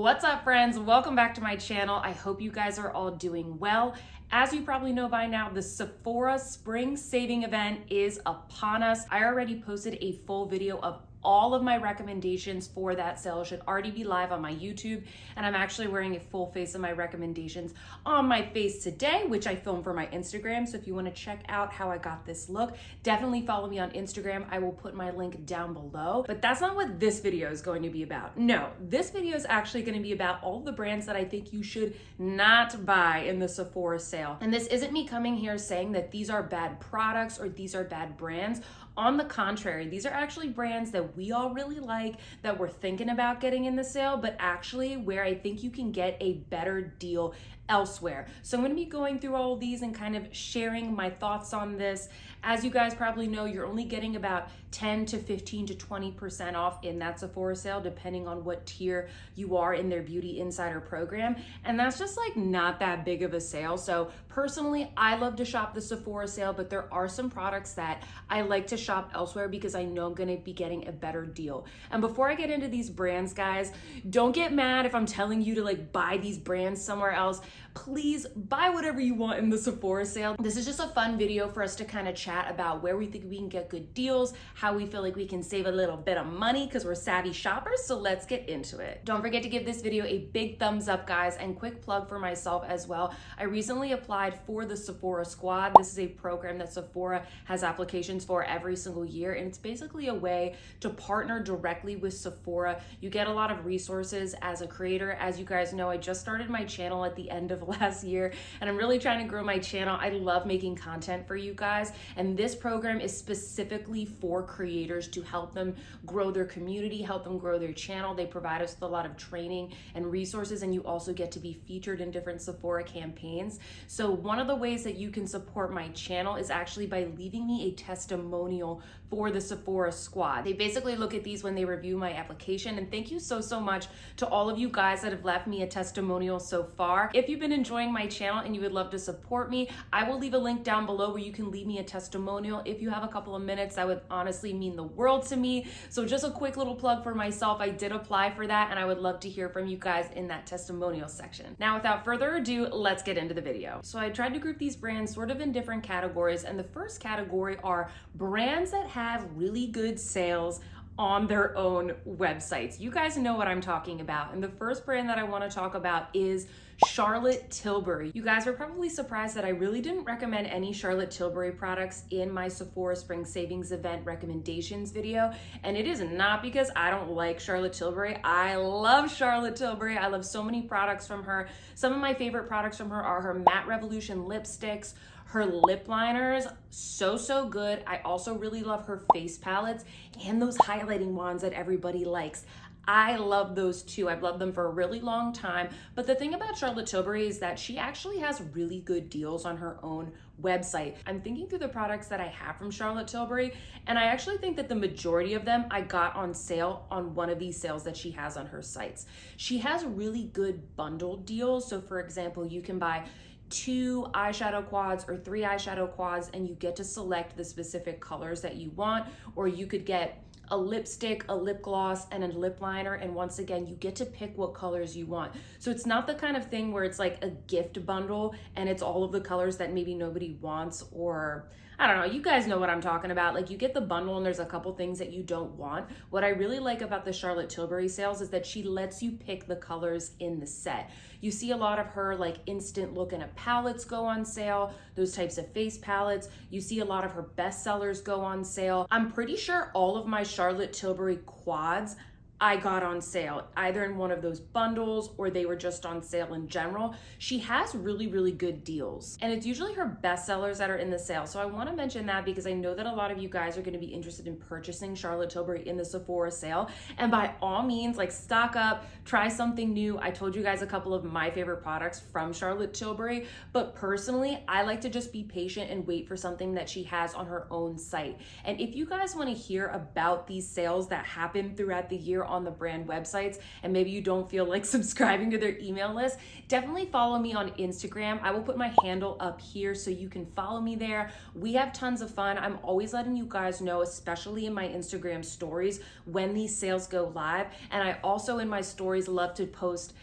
What's up, friends? Welcome back to my channel. I hope you guys are all doing well. As you probably know by now, the Sephora Spring Saving event is upon us. I already posted a full video of all of my recommendations for that sale. It should already be live on my YouTube, and I'm actually wearing a full face of my recommendations on my face today, which I filmed for my Instagram. So if you want to check out how I got this look, definitely follow me on Instagram. I will put my link down below. But that's not what this video is going to be about. No, this video is actually going to be about all the brands that I think you should not buy in the Sephora sale. And this isn't me coming here saying that these are bad products or these are bad brands. On the contrary, these are actually brands that we all really like, that we're thinking about getting in the sale, but actually where I think you can get a better deal elsewhere. So I'm going to be going through all of these and kind of sharing my thoughts on this. As you guys probably know, you're only getting about 10 to 15 to 20% off in that Sephora sale, depending on what tier you are in their Beauty Insider program. And that's just like not that big of a sale. So personally, I love to shop the Sephora sale, but there are some products that I like to shop elsewhere because I know I'm going to be getting a better deal. And before I get into these brands, guys, don't get mad if I'm telling you to like buy these brands somewhere else. Please buy whatever you want in the Sephora sale. This is just a fun video for us to kind of chat about where we think we can get good deals, how we feel like we can save a little bit of money because we're savvy shoppers. So let's get into it. Don't forget to give this video a big thumbs up, guys, and quick plug for myself as well. I recently applied for the Sephora Squad. This is a program that Sephora has applications for every single year, and it's basically a way to partner directly with Sephora. You get a lot of resources as a creator. As you guys know, I just started my channel at the end of last year, and I'm really trying to grow my channel. I love making content for you guys, and this program is specifically for creators to help them grow their community, help them grow their channel. They provide us with a lot of training and resources, and you also get to be featured in different Sephora campaigns. So one of the ways that you can support my channel is actually by leaving me a testimonial for the Sephora Squad. They basically look at these when they review my application, and thank you so much to all of you guys that have left me a testimonial so far. If you've been enjoying my channel and you would love to support me, I will leave a link down below where you can leave me a testimonial. If you have a couple of minutes, that would honestly mean the world to me. So just a quick little plug for myself. I did apply for that, and I would love to hear from you guys in that testimonial section. Now, without further ado, let's get into the video. So I tried to group these brands sort of in different categories, and the first category are brands that have really good sales on their own websites. You guys know what I'm talking about. And the first brand that I want to talk about is Charlotte Tilbury. You guys are probably surprised that I really didn't recommend any Charlotte Tilbury products in my Sephora Spring Savings event recommendations video. And it is not because I don't like Charlotte Tilbury. I love Charlotte Tilbury. I love so many products from her. Some of my favorite products from her are her Matte Revolution lipsticks, her lip liners, so good. I also really love her face palettes and those highlighting wands that everybody likes. I love those too. I've loved them for a really long time. But the thing about Charlotte Tilbury is that she actually has really good deals on her own website. I'm thinking through the products that I have from Charlotte Tilbury, and I actually think that the majority of them I got on sale on one of these sales that she has on her sites. She has really good bundled deals. So for example, you can buy 2 eyeshadow quads or 3 eyeshadow quads, and you get to select the specific colors that you want, or you could get a lipstick, a lip gloss, and a lip liner, and once again, you get to pick what colors you want. So it's not the kind of thing where it's like a gift bundle and it's all of the colors that maybe nobody wants, or I don't know, you guys know what I'm talking about. Like, you get the bundle and there's a couple things that you don't want. What I really like about the Charlotte Tilbury sales is that she lets you pick the colors in the set. You see a lot of her like instant look and palettes go on sale, those types of face palettes. You see a lot of her bestsellers go on sale. I'm pretty sure all of my Charlotte Tilbury quads I got on sale, either in one of those bundles or they were just on sale in general. She has really good deals, and it's usually her bestsellers that are in the sale. So I want to mention that because I know that a lot of you guys are going to be interested in purchasing Charlotte Tilbury in the Sephora sale. And by all means, like, stock up, try something new. I told you guys a couple of my favorite products from Charlotte Tilbury, but personally, I like to just be patient and wait for something that she has on her own site. And if you guys want to hear about these sales that happen throughout the year familiar on the brand websites and maybe you don't feel like subscribing to their email list, definitely follow me on Instagram. I will put my handle up here so you can follow me there. We have tons of fun. I'm always letting you guys know, especially in my Instagram stories, when these sales go live. And I also in my stories love to post,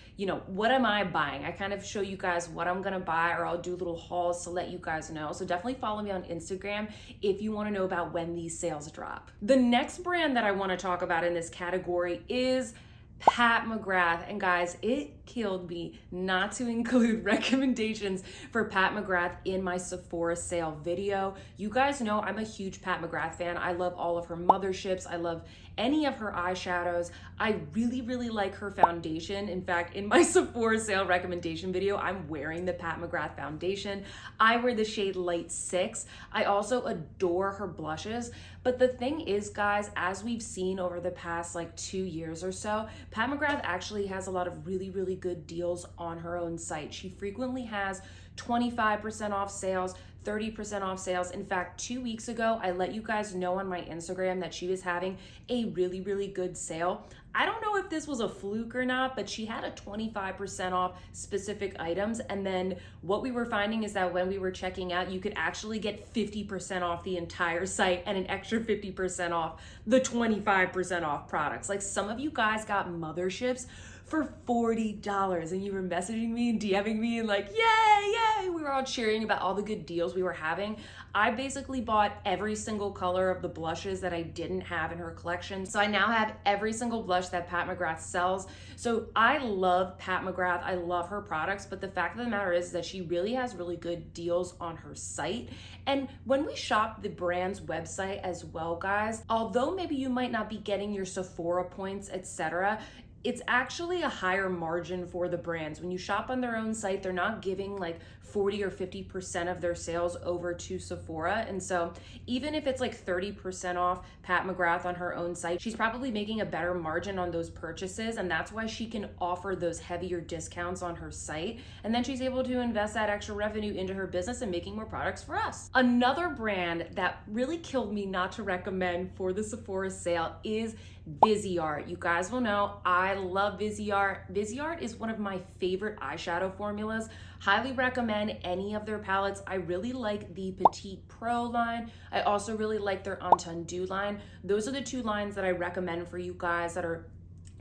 what am I buying? I kind of show you guys what I'm gonna buy, or I'll do little hauls to let you guys know. So definitely follow me on Instagram if you wanna know about when these sales drop. The next brand that I wanna talk about in this category is Pat McGrath. And guys, it killed me not to include recommendations for Pat McGrath in my Sephora sale video. You guys know I'm a huge Pat McGrath fan. I love all of her motherships. I love any of her eyeshadows. I really, really like her foundation. In fact, in my Sephora sale recommendation video, I'm wearing the Pat McGrath foundation. I wear the shade Light 6. I also adore her blushes. But the thing is, guys, as we've seen over the past 2 years or so, Pat McGrath actually has a lot of really, really good deals on her own site. She frequently has 25% off sales, 30% off sales. In fact, 2 weeks ago, I let you guys know on my Instagram that she was having a really, really good sale. I don't know if this was a fluke or not, but she had a 25% off specific items. And then what we were finding is that when we were checking out, you could actually get 50% off the entire site and an extra 50% off the 25% off products. Like, some of you guys got motherships for $40 and you were messaging me and DMing me and yay, we were all cheering about all the good deals we were having. I basically bought every single color of the blushes that I didn't have in her collection. So I now have every single blush that Pat McGrath sells. So I love Pat McGrath. I love her products, but the fact of the matter is that she really has really good deals on her site. And when we shop the brand's website as well, guys, although maybe you might not be getting your Sephora points, etc., it's actually a higher margin for the brands. When you shop on their own site, they're not giving 40 or 50% of their sales over to Sephora. And so even if it's 30% off Pat McGrath on her own site, she's probably making a better margin on those purchases. And that's why she can offer those heavier discounts on her site. And then she's able to invest that extra revenue into her business and making more products for us. Another brand that really killed me not to recommend for the Sephora sale is Viseart. You guys will know I love Viseart. Viseart is one of my favorite eyeshadow formulas. Highly recommend any of their palettes. I really like the Petite Pro line. I also really like their Entendu line. Those are the two lines that I recommend for you guys that are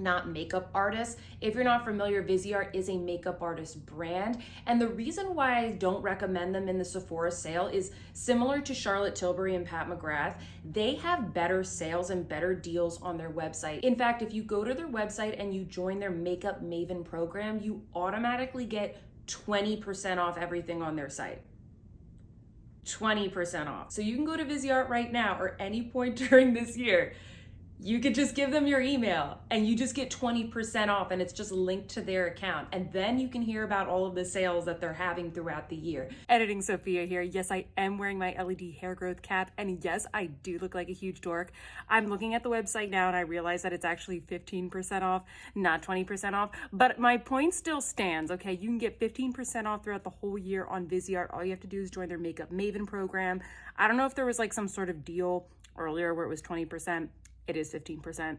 not makeup artists. If you're not familiar, Viseart is a makeup artist brand. And the reason why I don't recommend them in the Sephora sale is similar to Charlotte Tilbury and Pat McGrath. They have better sales and better deals on their website. In fact, if you go to their website and you join their Makeup Maven program, you automatically get 20% off everything on their site. 20% off. So you can go to Viseart right now or any point during this year. You could just give them your email and you just get 20% off, and it's just linked to their account. And then you can hear about all of the sales that they're having throughout the year. Editing Sophia here. Yes, I am wearing my LED hair growth cap. And yes, I do look like a huge dork. I'm looking at the website now and I realize that it's actually 15% off, not 20% off. But my point still stands, okay? You can get 15% off throughout the whole year on Viseart. All you have to do is join their Makeup Maven program. I don't know if there was some sort of deal earlier where it was 20%. It is 15%.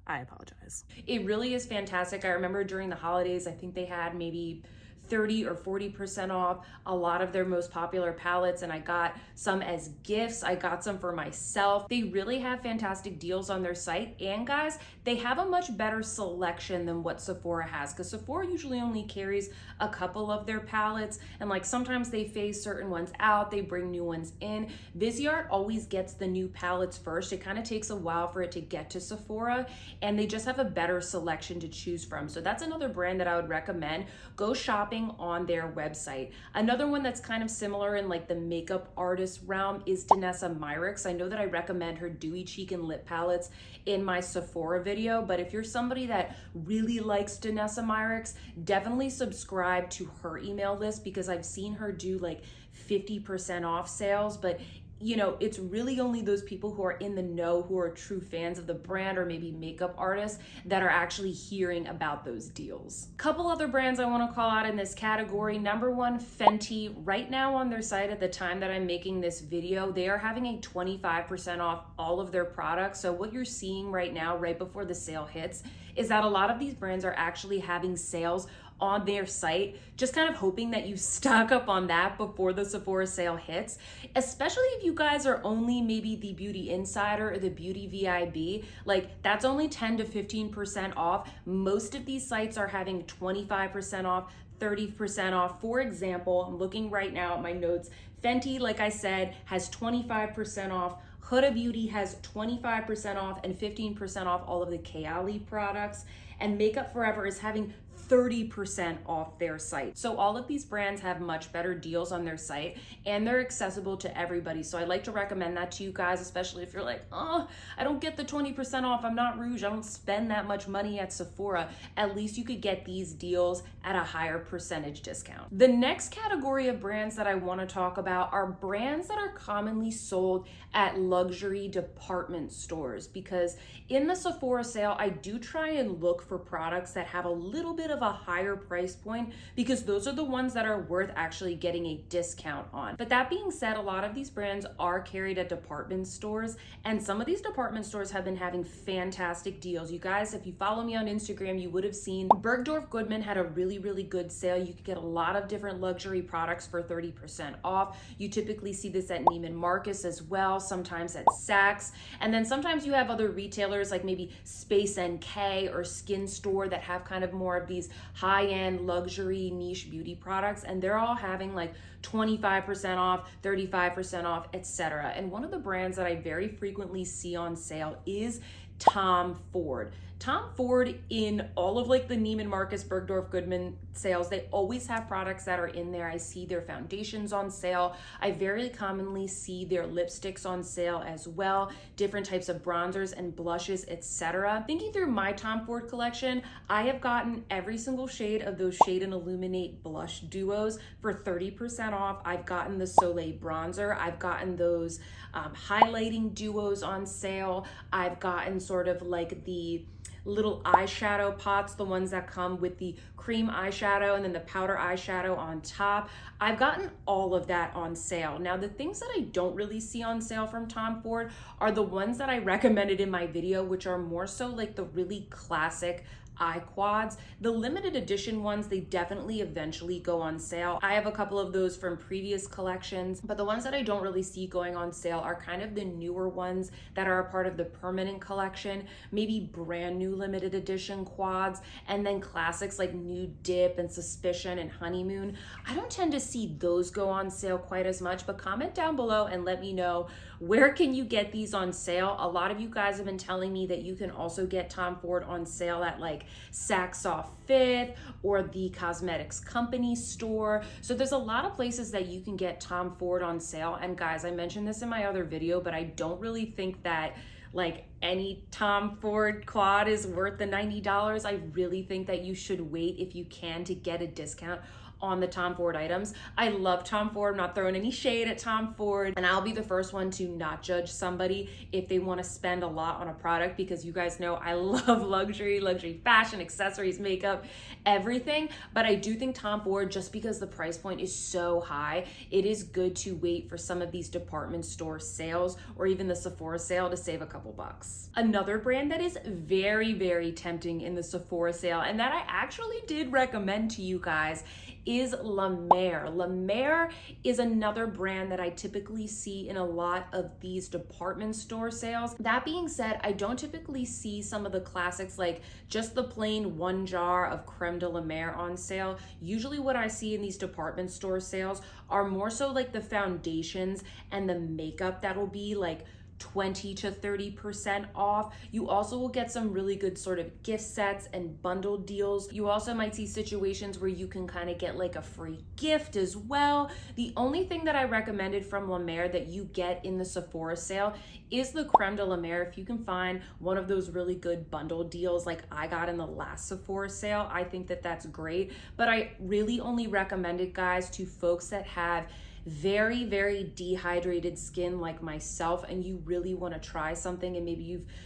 I apologize. It really is fantastic. I remember during the holidays, I think they had maybe 30 or 40% off a lot of their most popular palettes, and I got some as gifts. I got some for myself. They really have fantastic deals on their site, and guys, they have a much better selection than what Sephora has, because Sephora usually only carries a couple of their palettes, and sometimes they phase certain ones out, they bring new ones in. Viseart always gets the new palettes first. It kind of takes a while for it to get to Sephora, and they just have a better selection to choose from. So that's another brand that I would recommend. Go shopping on their website. Another one that's kind of similar in the makeup artist realm is Danessa Myricks. I know that I recommend her Dewy Cheek and Lip palettes in my Sephora video, but if you're somebody that really likes Danessa Myricks, definitely subscribe to her email list, because I've seen her do 50% off sales, but you know, it's really only those people who are in the know, who are true fans of the brand or maybe makeup artists that are actually hearing about those deals. Couple other brands I want to call out in this category. Number one, Fenty. Right now on their site at the time that I'm making this video, they are having a 25% off all of their products. So what you're seeing right now, right before the sale hits, is that a lot of these brands are actually having sales on their site, just kind of hoping that you stock up on that before the Sephora sale hits, especially if you guys are only maybe the Beauty Insider or the Beauty VIB, like that's only 10 to 15% off. Most of these sites are having 25% off, 30% off. For example, I'm looking right now at my notes. Fenty, like I said, has 25% off. Huda Beauty has 25% off and 15% off all of the Kayali products. And Makeup Forever is having 30% off their site. So all of these brands have much better deals on their site and they're accessible to everybody. So I like to recommend that to you guys, especially if you're like, oh, I don't get the 20% off. I'm not Rouge. I don't spend that much money at Sephora. At least you could get these deals at a higher percentage discount. The next category of brands that I want to talk about are brands that are commonly sold at luxury department stores, because in the Sephora sale, I do try and look for products that have a little bit of a higher price point, because those are the ones that are worth actually getting a discount on. But that being said, a lot of these brands are carried at department stores, and some of these department stores have been having fantastic deals. You guys, if you follow me on Instagram, you would have seen Bergdorf Goodman had a really good sale. You could get a lot of different luxury products for 30% off. You typically see this at Neiman Marcus as well, sometimes at Saks, and then sometimes you have other retailers like maybe Space NK or Skin Store that have kind of more of these high-end luxury niche beauty products, and they're all having like 25% off, 35% off, etc. And one of the brands that I very frequently see on sale is Tom Ford. Tom Ford, in all of like the Neiman Marcus, Bergdorf Goodman sales, they always have products that are in there. I see their foundations on sale. I very commonly see their lipsticks on sale as well, different types of bronzers and blushes, etc. Thinking through my Tom Ford collection, I have gotten every single shade of those Shade and Illuminate blush duos for 30% off. I've gotten the Soleil bronzer. I've gotten those highlighting duos on sale. I've gotten sort of like the little eyeshadow pots, the ones that come with the cream eyeshadow and then the powder eyeshadow on top. I've gotten all of that on sale. Now, the things that I don't really see on sale from Tom Ford are the ones that I recommended in my video, which are more so like the really classic eye quads. The limited edition ones, they definitely eventually go on sale. I have a couple of those from previous collections, but the ones that I don't really see going on sale are kind of the newer ones that are a part of the permanent collection, maybe brand new limited edition quads, and then classics like Nude Dip and Suspicion and Honeymoon. I don't tend to see those go on sale quite as much, but comment down below and let me know, where can you get these on sale? A lot of you guys have been telling me that you can also get Tom Ford on sale at like Saks Off Fifth or the Cosmetics Company store. So there's a lot of places that you can get Tom Ford on sale. And guys, I mentioned this in my other video, but I don't really think that like any Tom Ford quad is worth the $90. I really think that you should wait if you can to get a discount on the Tom Ford items. I love Tom Ford. I'm not throwing any shade at Tom Ford, and I'll be the first one to not judge somebody if they want to spend a lot on a product, because you guys know I love luxury fashion, accessories, makeup, everything. But I do think Tom Ford, just because the price point is so high, it is good to wait for some of these department store sales or even the Sephora sale to save a couple bucks. Another brand that is very tempting in the Sephora sale, and that I actually did recommend to you guys, is La Mer. La Mer is another brand that I typically see in a lot of these department store sales. That being said, I don't typically see some of the classics like just the plain one jar of Creme de la Mer on sale. Usually what I see in these department store sales are more so like the foundations and the makeup that will be like 20 to 30% off. You also will get some really good sort of gift sets and bundle deals. You also might see situations where you can kind of get like a free gift as well. The only thing that I recommended from La Mer that you get in the Sephora sale is the Creme de la Mer. If you can find one of those really good bundle deals like I got in the last Sephora sale, I think that that's great. But I really only recommend it, guys, to folks that have very, very dehydrated skin like myself, and you really want to try something, and maybe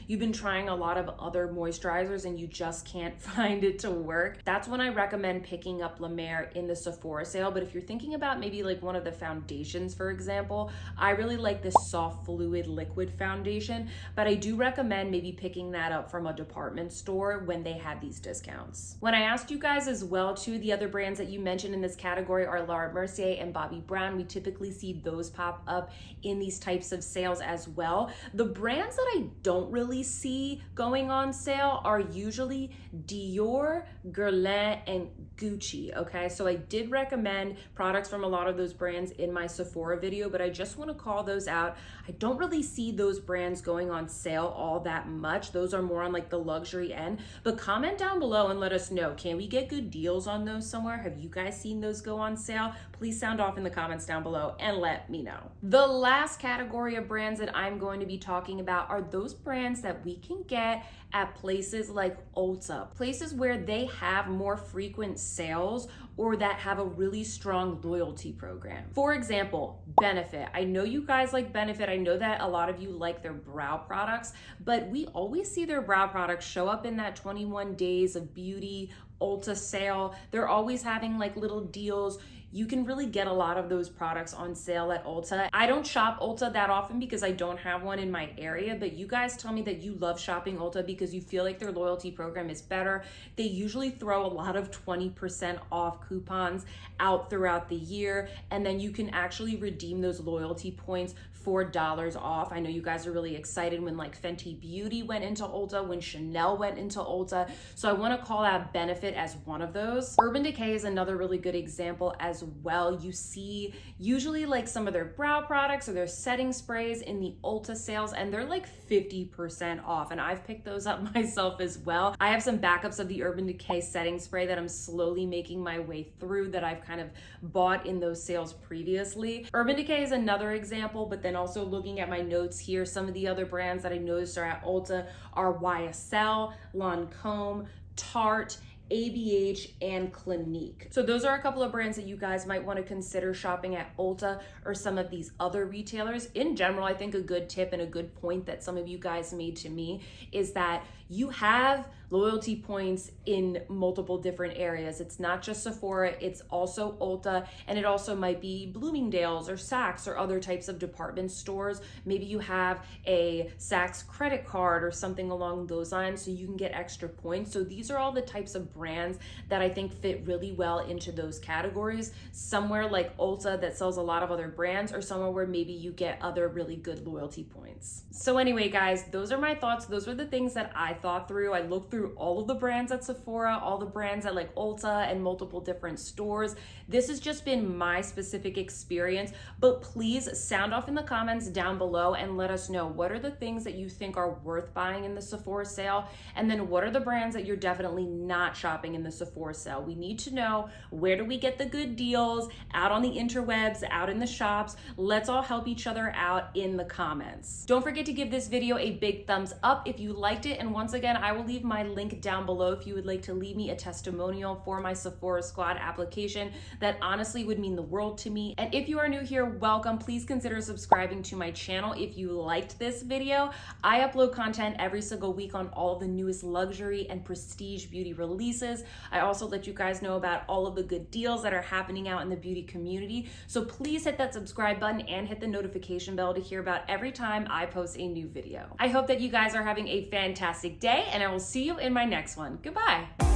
you've been trying a lot of other moisturizers and you just can't find it to work, that's when I recommend picking up La Mer in the Sephora sale. But if you're thinking about maybe like one of the foundations, for example, I really like this soft fluid liquid foundation, but I do recommend maybe picking that up from a department store when they have these discounts. When I asked you guys as well too, the other brands that you mentioned in this category are Laura Mercier and Bobbi Brown. We typically see those pop up in these types of sales as well. The brands that I don't really see going on sale are usually Dior, Guerlain, and Gucci, okay? So I did recommend products from a lot of those brands in my Sephora video, but I just want to call those out. I don't really see those brands going on sale all that much. Those are more on like the luxury end, but comment down below and let us know, can we get good deals on those somewhere? Have you guys seen those go on sale? Please sound off in the comments down below and let me know. The last category of brands that I'm going to be talking about are those brands that we can get at places like Ulta, places where they have more frequent sales or that have a really strong loyalty program. For example, Benefit. I know you guys like Benefit. I know that a lot of you like their brow products, but we always see their brow products show up in that 21 days of beauty Ulta sale. They're always having like little deals. You can really get a lot of those products on sale at Ulta. I don't shop Ulta that often because I don't have one in my area, but you guys tell me that you love shopping Ulta because you feel like their loyalty program is better. They usually throw a lot of 20% off coupons out throughout the year, and then you can actually redeem those loyalty points for $4 off. I know you guys are really excited when like Fenty Beauty went into Ulta, when Chanel went into Ulta. So I want to call out Benefit as one of those. Urban Decay is another really good example as well. You see usually like some of their brow products or their setting sprays in the Ulta sales, and they're like 50% off. And I've picked those up myself as well. I have some backups of the Urban Decay setting spray that I'm slowly making my way through that I've kind of bought in those sales previously. Urban Decay is another example, but then also looking at my notes here, some of the other brands that I noticed are at Ulta are YSL, Lancome, Tarte, ABH, and Clinique. So those are a couple of brands that you guys might want to consider shopping at Ulta or some of these other retailers. In general, I think a good tip and a good point that some of you guys made to me is that you have loyalty points in multiple different areas. It's not just Sephora, it's also Ulta, and it also might be Bloomingdale's or Saks or other types of department stores. Maybe you have a Saks credit card or something along those lines so you can get extra points. So these are all the types of brands that I think fit really well into those categories. Somewhere like Ulta that sells a lot of other brands, or somewhere where maybe you get other really good loyalty points. So anyway, guys, those are my thoughts. Those were the things that I thought through. I looked through all of the brands at Sephora, all the brands at like Ulta and multiple different stores. This has just been my specific experience, but please sound off in the comments down below and let us know, what are the things that you think are worth buying in the Sephora sale? And then what are the brands that you're definitely not shopping in the Sephora sale? We need to know, where do we get the good deals out on the interwebs, out in the shops? Let's all help each other out in the comments. Don't forget to give this video a big thumbs up if you liked it. And once again, I will leave my link down below if you would like to leave me a testimonial for my Sephora Squad application. That honestly would mean the world to me. And if you are new here, welcome. Please consider subscribing to my channel if you liked this video. I upload content every single week on all of the newest luxury and prestige beauty releases. I also let you guys know about all of the good deals that are happening out in the beauty community. So please hit that subscribe button and hit the notification bell to hear about every time I post a new video. I hope that you guys are having a fantastic day, and I will see you in my next one. Goodbye.